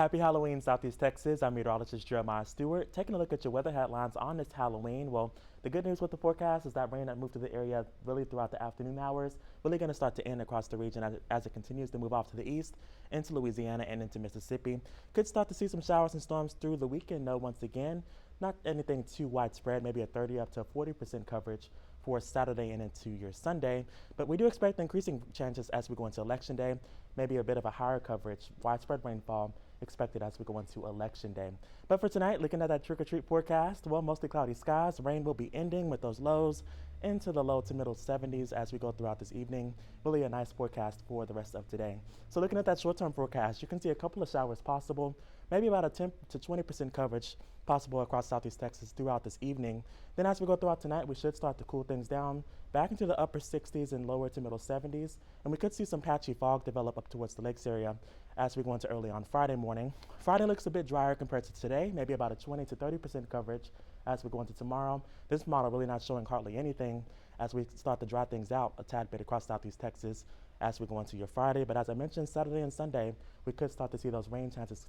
Happy Halloween, Southeast Texas. I'm meteorologist Jeremiah Stewart. Taking a look at your weather headlines on this Halloween. Well, the good news with the forecast is that rain that moved to the area really throughout the afternoon hours, really going to start to end across the region as it continues to move off to the east into Louisiana and into Mississippi. Could start to see some showers and storms through the weekend, though, once again. Not anything too widespread, maybe a 30 up to 40% coverage for Saturday and into your Sunday. But we do expect increasing chances as we go into Election Day, maybe a bit of a higher coverage, widespread rainfall expected as we go into Election Day. But for tonight, looking at that trick-or-treat forecast, well, mostly cloudy skies. Rain will be ending with those lows into the low to middle 70s as we go throughout this evening. Really a nice forecast for the rest of today. So looking at that short-term forecast, you can see a couple of showers possible, maybe about a 10 to 20% coverage possible across Southeast Texas throughout this evening. Then as we go throughout tonight, we should start to cool things down back into the upper 60s and lower to middle 70s. And we could see some patchy fog develop up towards the lakes area as we go into early on Friday morning. Friday looks a bit drier compared to today, maybe about a 20 to 30% coverage as we go into tomorrow. This model really not showing hardly anything as we start to dry things out a tad bit across Southeast Texas as we go into your Friday. But as I mentioned, Saturday and Sunday, we could start to see those rain chances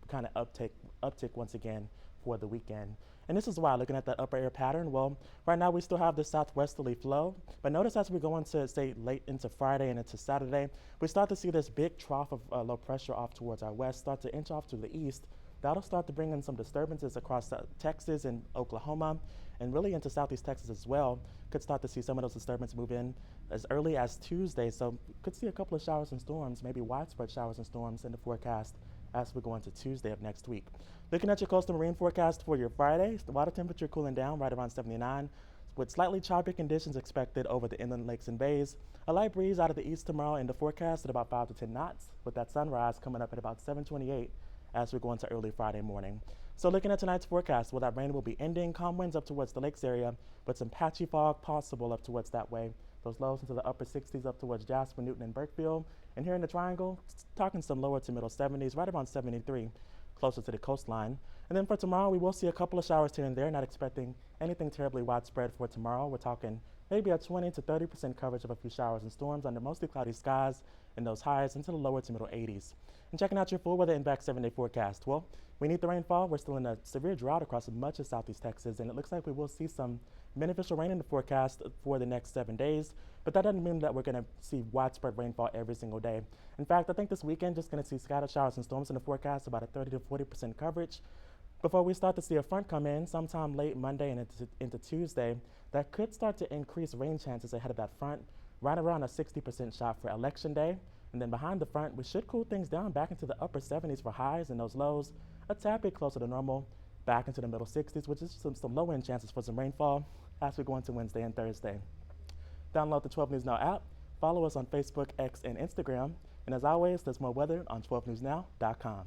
kind of uptick once again for the weekend. And this is why, looking at that upper air pattern, well, right now we still have the southwesterly flow, but notice as we go into, say, late into Friday and into Saturday, we start to see this big trough of low pressure off towards our west start to inch off to the east. That'll start to bring in some disturbances across Texas and Oklahoma and really into Southeast Texas as well. Could start to see some of those disturbances move in as early as Tuesday. So could see a couple of showers and storms, maybe widespread showers and storms in the forecast as we go into Tuesday of next week. Looking at your coastal marine forecast for your Friday, the water temperature cooling down right around 79 with slightly choppy conditions expected over the inland lakes and bays. A light breeze out of the east tomorrow in the forecast at about 5 to 10 knots with that sunrise coming up at about 7:28 as we go into early Friday morning. So looking at tonight's forecast, well, that rain will be ending, calm winds up towards the lakes area, but some patchy fog possible up towards that way. Those lows into the upper 60s up towards Jasper, Newton, and Burkeville. And here in the triangle, talking some lower to middle 70s, right around 73, closer to the coastline. And then for tomorrow, we will see a couple of showers here and there, not expecting anything terribly widespread for tomorrow. We're talking maybe a 20 to 30% coverage of a few showers and storms under mostly cloudy skies and those highs into the lower to middle 80s. And checking out your full weather impact 7-day forecast. Well, we need the rainfall. We're still in a severe drought across much of Southeast Texas, and it looks like we will see some beneficial rain in the forecast for the next 7 days, but that doesn't mean that we're going to see widespread rainfall every single day. In fact, I think this weekend just going to see scattered showers and storms in the forecast, about a 30 to 40% coverage, before we start to see a front come in sometime late Monday and into Tuesday. That could start to increase rain chances ahead of that front, right around a 60% shot for Election Day. And then behind the front, we should cool things down back into the upper 70s for highs and those lows, a tad bit closer to normal, back into the middle 60s, which is some low-end chances for some rainfall as we go into Wednesday and Thursday. Download the 12 News Now app, follow us on Facebook, X, and Instagram, and as always, there's more weather on 12newsnow.com.